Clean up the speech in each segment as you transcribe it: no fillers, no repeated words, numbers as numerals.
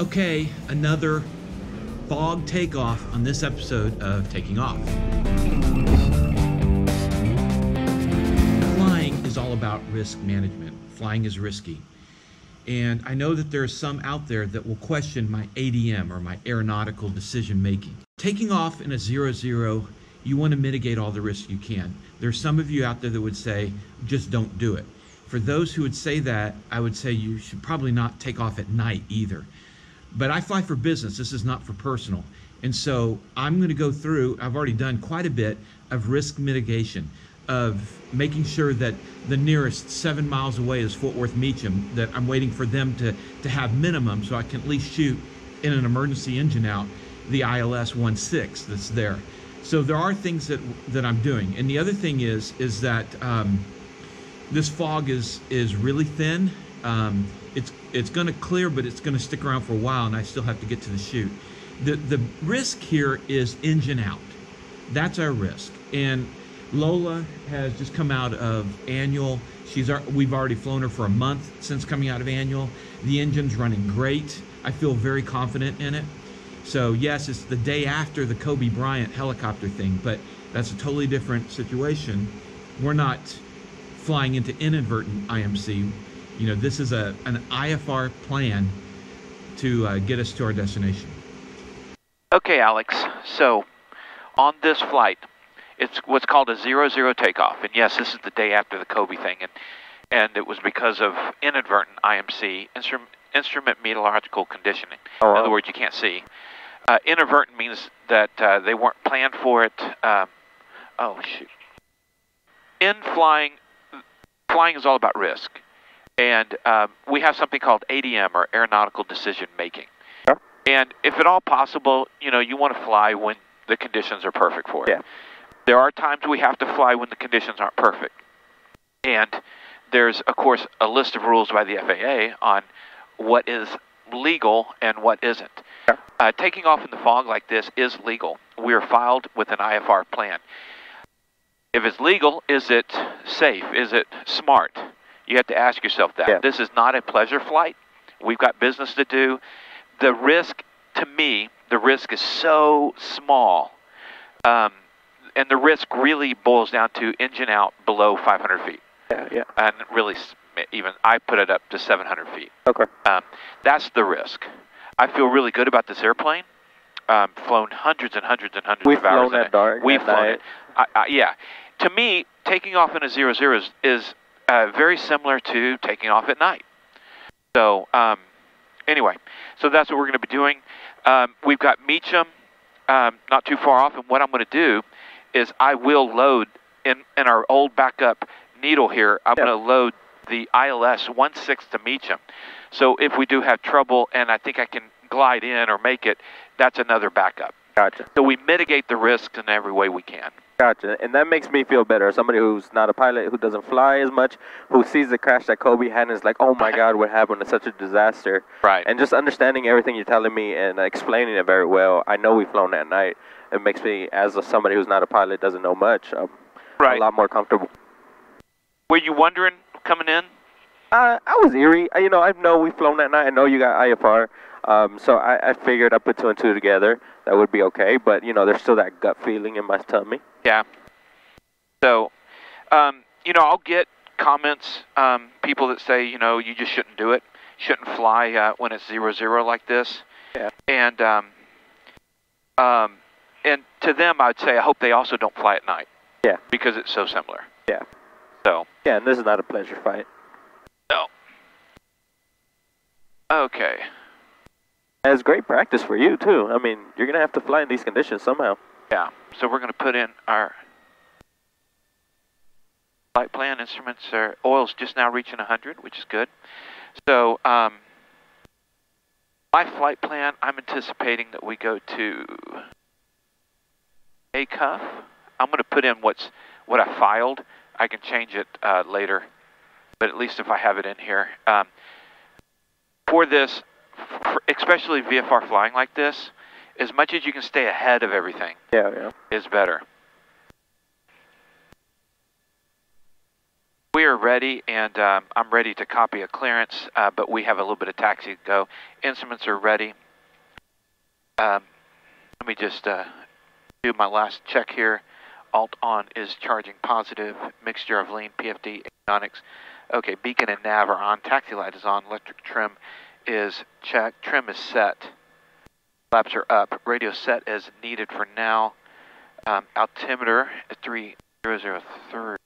Okay, another fog takeoff on this episode of Taking Off. Flying is all about risk management. Flying is risky. And I know that there are some out there that will question my ADM, or my aeronautical decision making. Taking off in a 0-0, you want to mitigate all the risks you can. There's some of you out there that would say, just don't do it. For those who would say that, I would say you should probably not take off at night either. But I fly for business, this is not for personal. And so I'm going to go through, I've already done quite a bit of risk mitigation, of making sure that the nearest 7 miles away is Fort Worth Meacham, that I'm waiting for them to have minimum so I can at least shoot in an emergency engine out the ILS 16 that's there. So there are things that I'm doing. And the other thing is that this fog is really thin. It's going to clear, but it's going to stick around for a while, and I still have to get to the chute. The risk here is engine out. That's our risk. And Lola has just come out of annual. We've already flown her for a month since coming out of annual. The engine's running great. I feel very confident in it. So yes, it's the day after the Kobe Bryant helicopter thing, but that's a totally different situation. We're not flying into inadvertent IMC. You know, this is an IFR plan to get us to our destination. Okay, Alex, so on this flight, it's what's called a 0-0 takeoff. And yes, this is the day after the Kobe thing, and it was because of inadvertent IMC, instrument meteorological conditioning. In other words, you can't see. Inadvertent means that they weren't planned for it. Oh, shoot. In flying is all about risk. And we have something called ADM, or aeronautical decision making. Yeah. And if at all possible, you know, you want to fly when the conditions are perfect for it. Yeah. There are times we have to fly when the conditions aren't perfect. And there's, of course, a list of rules by the FAA on what is legal and what isn't. Yeah. Taking off in the fog like this is legal. We are filed with an IFR plan. If it's legal, is it safe? Is it smart? You have to ask yourself that. Yeah. This is not a pleasure flight. We've got business to do. The risk, to me, the risk is so small. And the risk really boils down to engine out below 500 feet. Yeah, yeah. And really, even I put it up to 700 feet. Okay. That's the risk. I feel really good about this airplane. Flown hundreds and hundreds and hundreds of hours. We've flown it. Yeah. To me, taking off in a 0-0 is very similar to taking off at night. So anyway, so that's what we're going to be doing. We've got Meacham not too far off, and what I'm going to do is I will load in our old backup needle here. I'm going to load the ILS 16 to Meacham. So if we do have trouble and I think I can glide in or make it, that's another backup. Gotcha. So we mitigate the risks in every way we can. Gotcha, and that makes me feel better. Somebody who's not a pilot, who doesn't fly as much, who sees the crash that Kobe had and is like, oh my God, what happened? It's such a disaster. Right. And just understanding everything you're telling me and explaining it very well. I know we've flown that night. It makes me, as somebody who's not a pilot, doesn't know much, a lot more comfortable. Were you wondering coming in? I was eerie. I know we've flown that night. I know you got IFR. So I figured I put 2 and 2 together. That would be okay. But, there's still that gut feeling in my tummy. Yeah. So, I'll get comments, people that say, you just shouldn't do it. Shouldn't fly when it's 0-0 like this. Yeah. And to them, I'd say I hope they also don't fly at night. Yeah. Because it's so similar. Yeah. So. Yeah, and this is not a pleasure fight. No. Okay. And it's great practice for you, too. I mean, you're going to have to fly in these conditions somehow. Yeah. So we're going to put in our flight plan. Instruments, oil's just now reaching 100, which is good. So my flight plan, I'm anticipating that we go to Takeoff. I'm going to put in what I filed. I can change it later, but at least if I have it in here. For this, especially VFR flying like this, as much as you can stay ahead of everything is better. We are ready, and I'm ready to copy a clearance, but we have a little bit of taxi to go. Instruments are ready. Let me just do my last check here. Alt on is charging positive. Mixture of lean, PFD, avionics. Okay, beacon and nav are on. Taxi light is on. Electric trim is checked. Trim is set. Flaps are up. Radio set as needed for now. Altimeter at 3003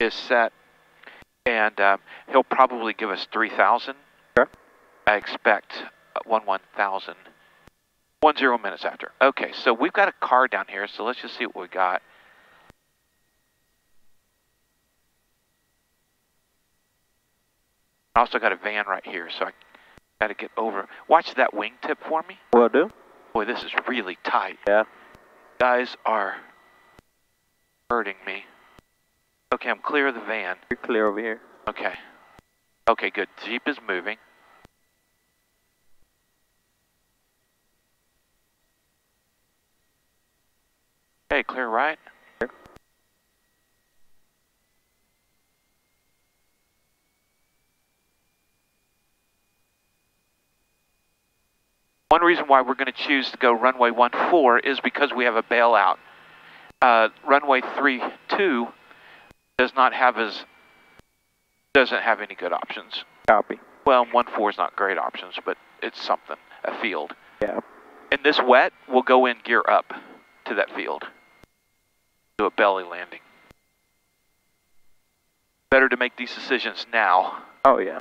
is set, and he'll probably give us 3,000. Sure. I expect 1,000. 10 minutes after. Okay, so we've got a car down here, so let's just see what we got. I also got a van right here, so I got to get over. Watch that wingtip for me. Will do. Boy, this is really tight. Yeah. Guys are hurting me. Okay, I'm clear of the van. You're clear over here. Okay. Okay, good. Jeep is moving. Okay, clear right. Sure. One reason why we're going to choose to go runway 14 is because we have a bailout. Runway 32 doesn't have any good options. Copy. Well, 14 is not great options, but it's something, a field. Yeah. And this wet, we'll go in gear up to that field. Do a belly landing. Better to make these decisions now. Oh, yeah.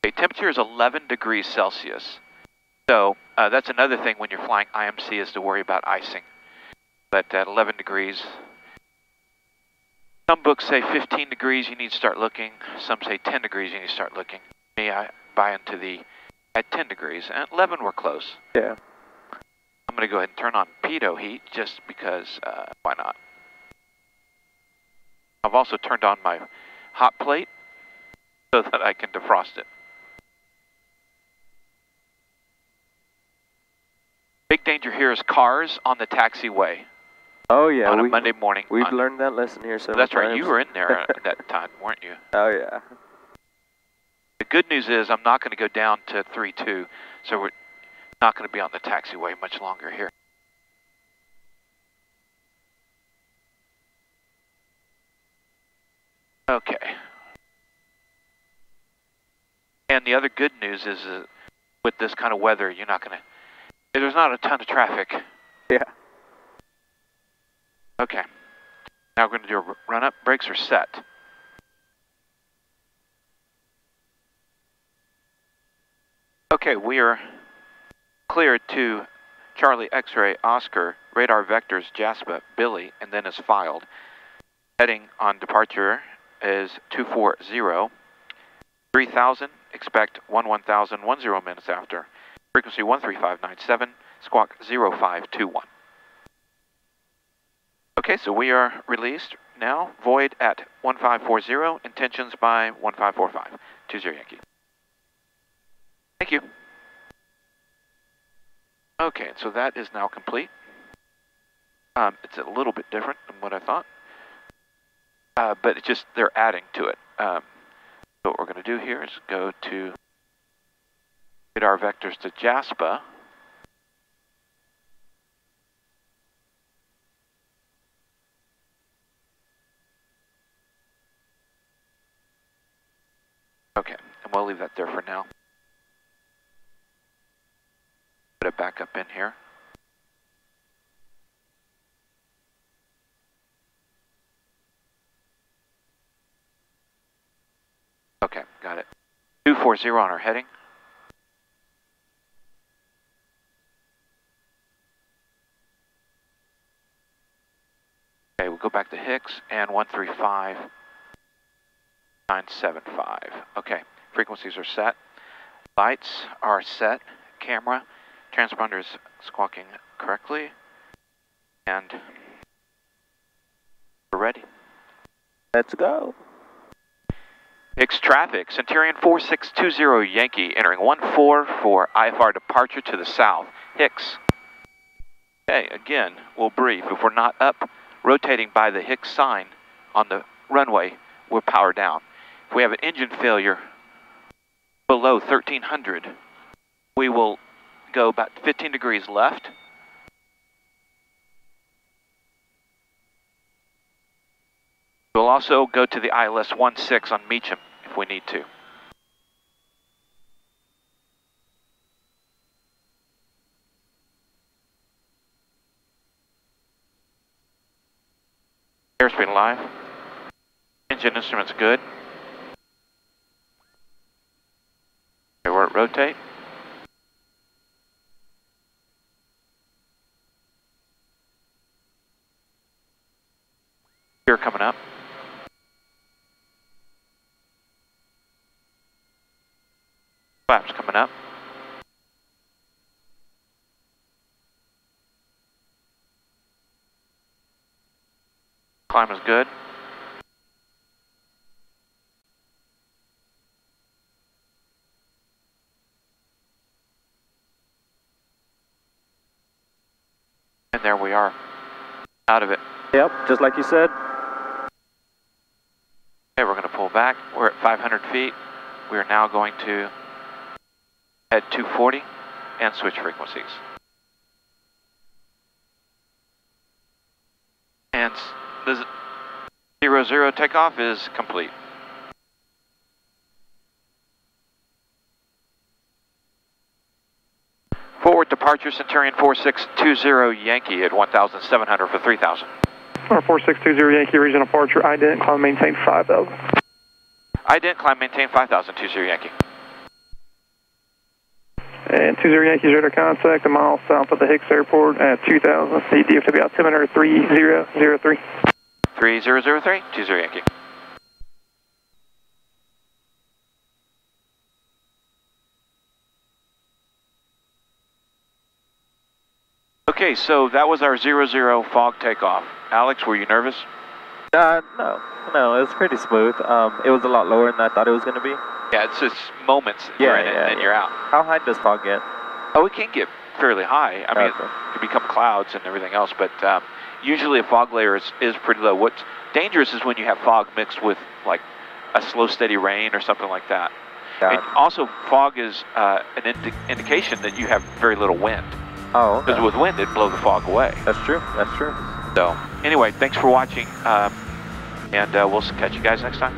Okay, temperature is 11 degrees Celsius. So that's another thing when you're flying IMC is to worry about icing. But at 11 degrees, some books say 15 degrees you need to start looking. Some say 10 degrees you need to start looking. Me, I buy into the at 10 degrees. At 11 we're close. Yeah. I'm going to go ahead and turn on pitot heat just because why not? I've also turned on my hot plate so that I can defrost it. Big danger here is cars on the taxiway. Oh, yeah. On a Monday morning. We've learned that lesson here several times. That's right. You were in there at that time, weren't you? Oh, yeah. The good news is I'm not going to go down to 3-2, so we're not going to be on the taxiway much longer here. Okay. And the other good news is with this kind of weather, you're not going to, there's not a ton of traffic. Yeah. Okay. Now we're going to do a run up. Brakes are set. Okay, we are cleared to Charlie X-ray Oscar, radar vectors Jasper, Billy, and then is filed. Heading on departure is 240. 3000, expect 11,000, 10 minutes after. Frequency 13597, squawk 0521. Okay, so we are released now. Void at 1540, intentions by 1545. 20 Yankee. Thank you. Okay, so that is now complete. It's a little bit different than what I thought. But it's just, they're adding to it. So what we're going to do here is go to get our vectors to Jasper. Okay, and we'll leave that there for now. Put it back up in here. Okay, got it. 240 on our heading. Okay, we'll go back to Hicks and 135.975. Okay, frequencies are set. Lights are set. Camera, transponder is squawking correctly. And we're ready. Let's go. Hicks traffic, Centurion 4620 Yankee, entering 14 for IFR departure to the south. Hicks. Okay, again, we'll brief. If we're not up rotating by the Hicks sign on the runway, we'll power down. If we have an engine failure below 1300, we will go about 15 degrees left. We'll also go to the ILS 16 on Meacham if we need to. Airspeed live. Engine instruments good. Okay, we're at rotate. Here coming up. Flaps coming up. Climb is good. And there we are. Out of it. Yep, just like you said. Okay, we're going to pull back. We're at 500 feet. We are now going to head 240 and switch frequencies. And the 00 takeoff is complete. Forward departure Centurion 4620 Yankee at 1,700 for 3,000. 4620 Yankee, regional departure, ident, climb, maintain 5,000. Ident, climb, maintain 5,000, 20 Yankee. And 20 Yankees radar contact a mile south of the Hicks Airport at 2,000. DFW altimeter 3003. 3003, 20 Yankee. Okay, so that was our 00 fog takeoff. Alex, were you nervous? No, it was pretty smooth. It was a lot lower than I thought it was going to be. Yeah, it's just moments you're in it and then you're out. How high does fog get? Oh, it can get fairly high. I mean, it can become clouds and everything else, but usually a fog layer is pretty low. What's dangerous is when you have fog mixed with like a slow, steady rain or something like that. And also, fog is an indication that you have very little wind. Oh, okay. Because with wind, it'd blow the fog away. That's true. That's true. So, anyway, thanks for watching, and we'll catch you guys next time.